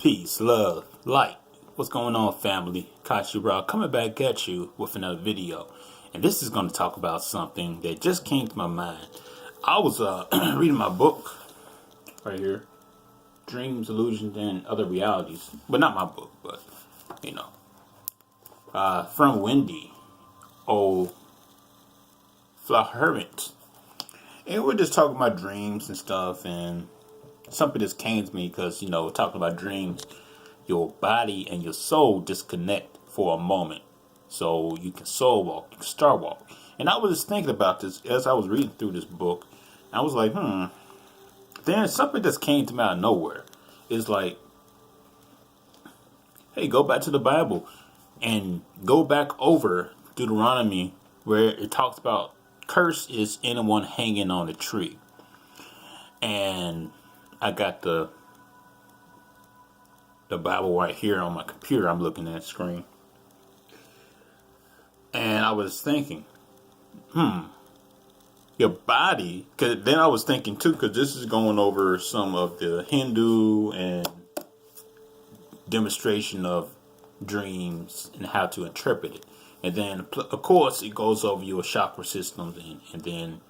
Peace, love, light. What's going on, family? Kashi Ra coming back at you with another video. And this is going to talk about something that just came to my mind. I was reading my book right here, Dreams, Illusions, and Other Realities. But not my book, but, from Wendy O'Flaherty. And we're just talking about dreams and stuff, and something just came to me because, talking about dreams, your body and your soul disconnect for a moment. So you can soul walk, you can star walk. And I was just thinking about this as I was reading through this book. I was like, Then something just came to me out of nowhere. It's like, hey, go back to the Bible and go back over Deuteronomy where it talks about curse is anyone hanging on a tree. And I got the Bible right here on my computer. I'm looking at the screen. And I was thinking, your body, because then I was thinking too, because this is going over some of the Hindu and demonstration of dreams and how to interpret it. And then, of course, it goes over your chakra systems, and then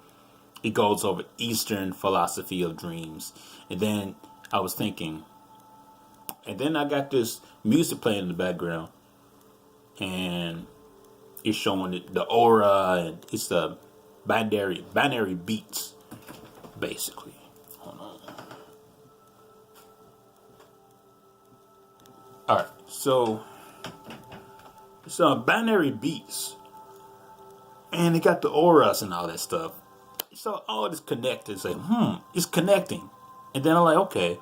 it goes over Eastern philosophy of dreams. And then I was thinking, and then I got this music playing in the background, and it's showing the aura, and it's the binary beats, basically. Hold on. All right, so it's binary beats, and it got the auras and all that stuff. So all this connected. It's like, it's connecting, and then I'm like, okay,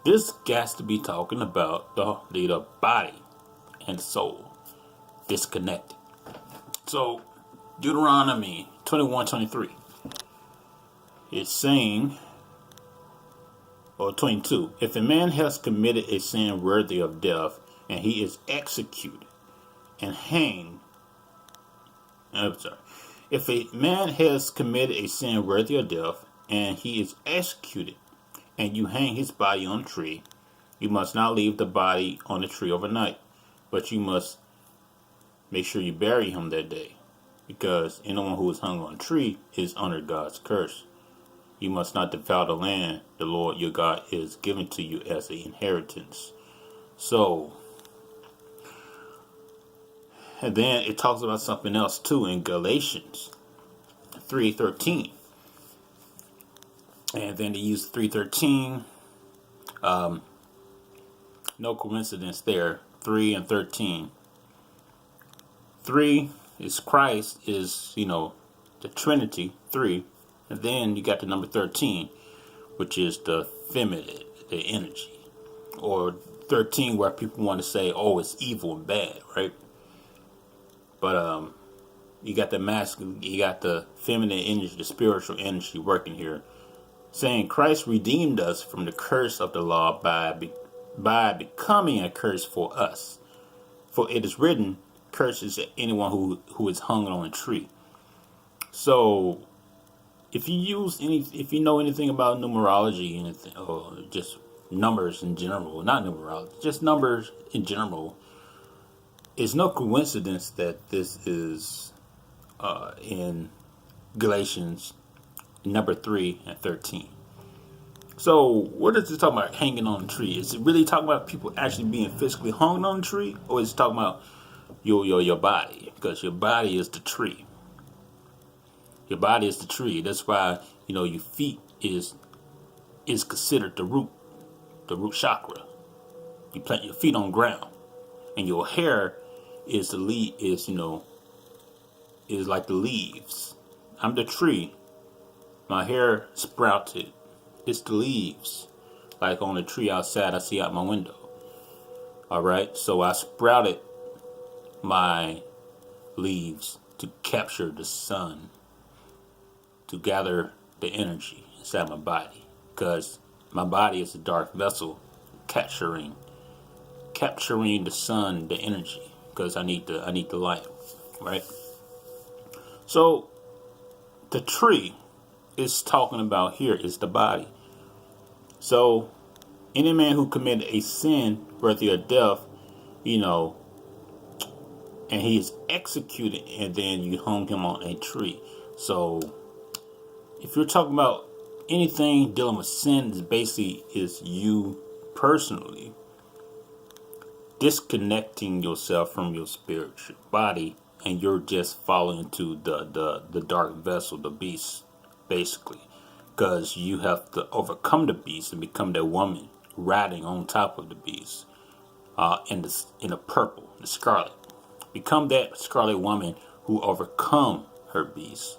this got to be talking about the body and the soul disconnected. So Deuteronomy 21:23. It's saying, or 22, if a man has committed a sin worthy of death, and he is executed and hanged. If a man has committed a sin worthy of death, and he is executed, and you hang his body on a tree, you must not leave the body on the tree overnight, but you must make sure you bury him that day, because anyone who is hung on a tree is under God's curse. You must not defile the land the Lord your God is giving to you as an inheritance. So, and then it talks about something else too in Galatians 3:13. And then they use 3:13. No coincidence there. 3 and 13. 3 is Christ, is, the Trinity, 3. And then you got the number 13, which is the feminine, the energy. Or 13 where people want to say, oh, it's evil and bad, right? But you got the masculine, you got the feminine energy, the spiritual energy working here, saying Christ redeemed us from the curse of the law by becoming a curse for us. For it is written, curses anyone who is hung on a tree. So if you know anything about numerology, anything, or just numbers in general, not numerology, just numbers in general, it's no coincidence that this is in Galatians number 3 and 13. So what is it talking about, hanging on a tree? Is it really talking about people actually being physically hung on a tree, or is it talking about your body? Because your body is the tree. Your body is the tree. That's why your feet is considered the root chakra. You plant your feet on ground, and your hair is the leaf. Is like the leaves. I'm the tree. My hair sprouted. It's the leaves, like on the tree outside I see out my window. All right, so I sprouted my leaves to capture the sun, to gather the energy inside my body, because my body is a dark vessel capturing the sun, the energy, because I need the light, right? So the tree is talking about here is the body. So any man who committed a sin worthy of death, you know, and he is executed, and then you hung him on a tree. So if you're talking about anything dealing with sin, is basically is you personally disconnecting yourself from your spiritual body, and you're just falling into the dark vessel, the beast, basically, because you have to overcome the beast and become that woman riding on top of the beast, in the purple, the scarlet. Become that scarlet woman who overcome her beast,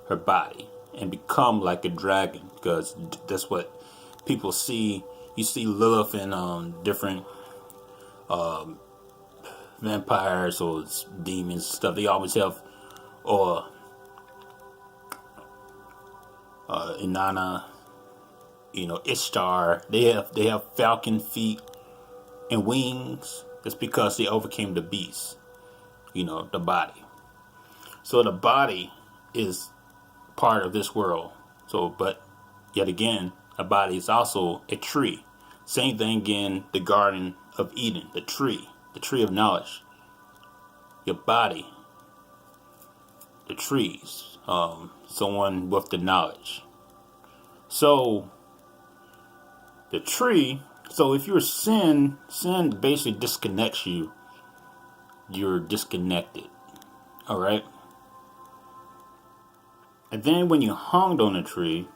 her body, and become like a dragon, because that's what people see. You see Lilith in different vampires or demons stuff. They always have, or Inanna, Ishtar. They have falcon feet and wings. That's because they overcame the beast. The body. So the body is part of this world. So, but yet again, a body is also a tree. Same thing in the Garden of Eden, the tree of knowledge. Your body, the trees, someone with the knowledge. So the tree. So if you're sin basically disconnects you. You're disconnected. All right. And then when you hung on a tree,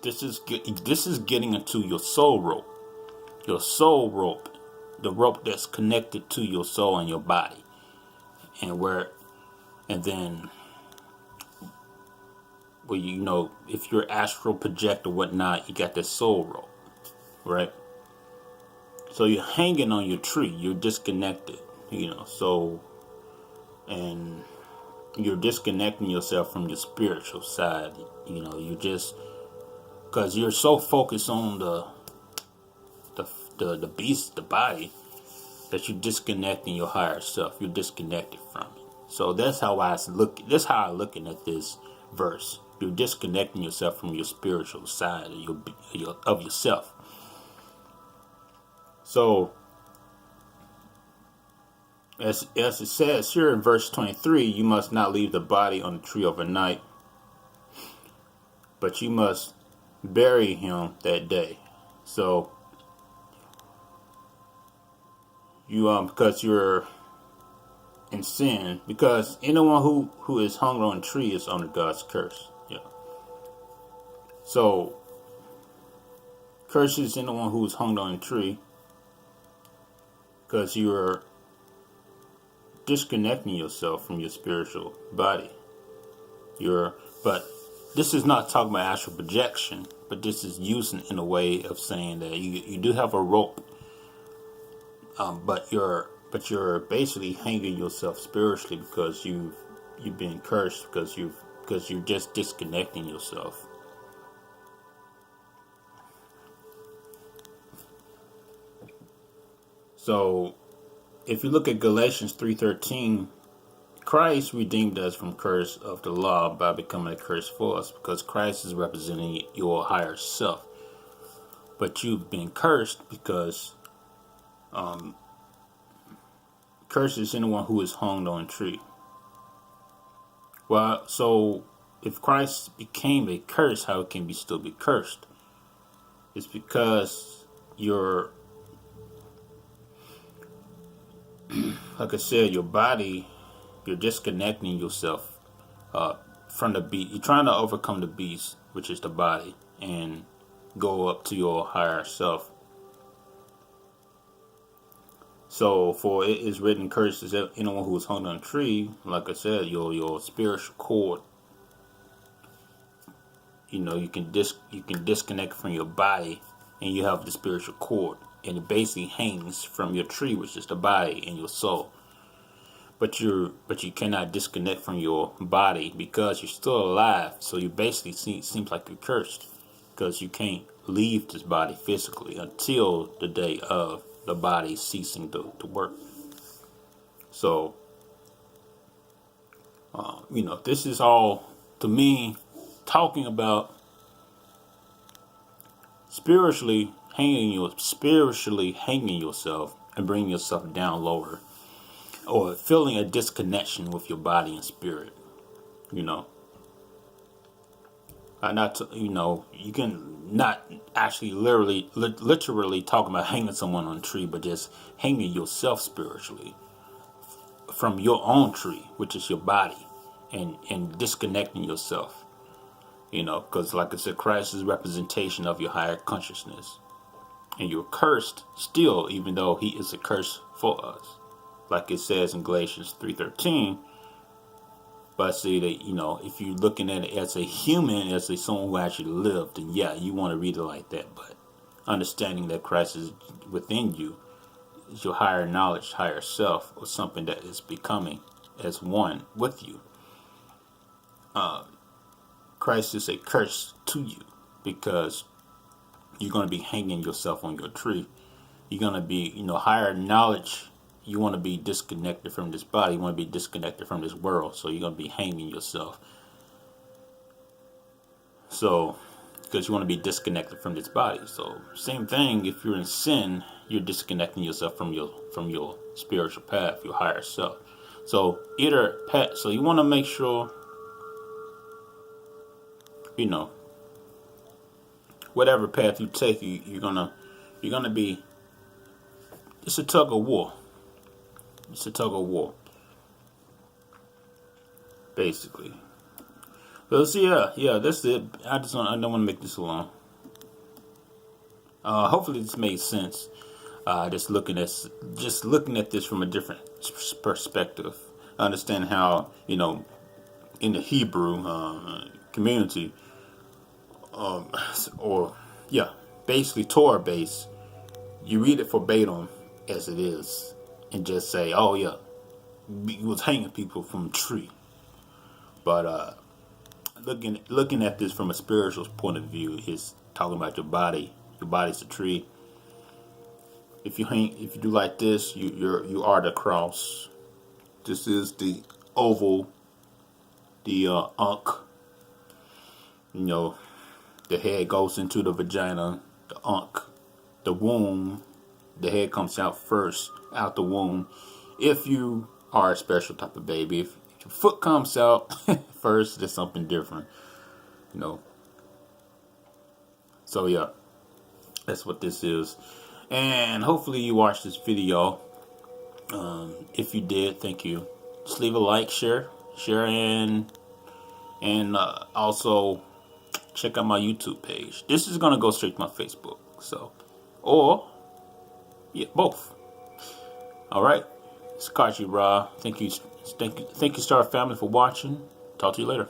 this is getting into your soul rope. Your soul rope, the rope that's connected to your soul and your body, and then, well, if you're astral project or whatnot, you got this soul rope, right? So you're hanging on your tree. You're disconnected, So, and you're disconnecting yourself from your spiritual side. You just, because you're so focused on the beast, the body, that you're disconnecting your higher self. You're disconnected from it. So that's how I look. That's how I'm looking at this verse. You're disconnecting yourself from your spiritual side of yourself. So, as it says here in verse 23, you must not leave the body on the tree overnight, but you must bury him that day. So, because you're in sin, because anyone who is hung on a tree is under God's curse. Yeah. So, curses anyone who is hung on a tree, because you're disconnecting yourself from your spiritual body. But this is not talking about astral projection, but this is using in a way of saying that you do have a rope, but you're basically hanging yourself spiritually, because you've been cursed, because you're just disconnecting yourself. So, if you look at Galatians 3:13, Christ redeemed us from curse of the law by becoming a curse for us, because Christ is representing your higher self. But you've been cursed because curse is anyone who is hung on a tree. Well, so if Christ became a curse, how can we still be cursed? It's because you're, like I said, your body, you're disconnecting yourself from the beast. You're trying to overcome the beast, which is the body, and go up to your higher self. So, for it is written, cursed is anyone who is hung on a tree. Like I said, your spiritual cord. You can disconnect from your body, and you have the spiritual cord, and it basically hangs from your tree, which is the body and your soul. But you cannot disconnect from your body because you're still alive. So you basically seems like you're cursed, because you can't leave this body physically until the day of the body ceasing to work. So, this is all, to me, talking about spiritually spiritually hanging yourself and bringing yourself down lower, or feeling a disconnection with your body and spirit. You know, not to, you know, you can not actually literally talk about hanging someone on a tree, but just hanging yourself spiritually from your own tree, which is your body, and disconnecting yourself. You know, because like I said, Christ is representation of your higher consciousness, and you're cursed still, even though He is a curse for us, like it says in Galatians 3:13. But I say that, you know, if you're looking at it as a human, as a someone who actually lived, then yeah, you want to read it like that. But understanding that Christ is within you is your higher knowledge, higher self, or something that is becoming as one with you. Christ is a curse to you because you're going to be hanging yourself on your tree. You're going to be, you know, higher knowledge. You want to be disconnected from this body. You want to be disconnected from this world. So you're going to be hanging yourself. So, because you want to be disconnected from this body. So, same thing. If you're in sin, you're disconnecting yourself from your spiritual path, your higher self. So, so you want to make sure, you know, whatever path you take, you're gonna be. It's a tug of war. It's a tug of war, basically. So yeah, that's it. I don't want to make this long. Hopefully this made sense. Just looking at this from a different perspective. I understand how, you know, in the Hebrew community, or yeah, basically Torah based, you read it verbatim as it is, and just say, oh yeah, he was hanging people from a tree. But looking at this from a spiritual point of view is talking about your body. Your body's a tree. If you do like this, you are the cross. This is the oval, the ankh. You know, the head goes into the vagina, the ankh, the womb. The head comes out first, out the womb. If you are a special type of baby, if your foot comes out first, there's something different, you know. So yeah, that's what this is. And hopefully you watched this video. If you did, thank you. Just leave a like, share, and also check out my YouTube page. This is gonna go straight to my Facebook. So, or yeah, both. All right, it's Kachi Ra. Thank you, Star Family, for watching. Talk to you later.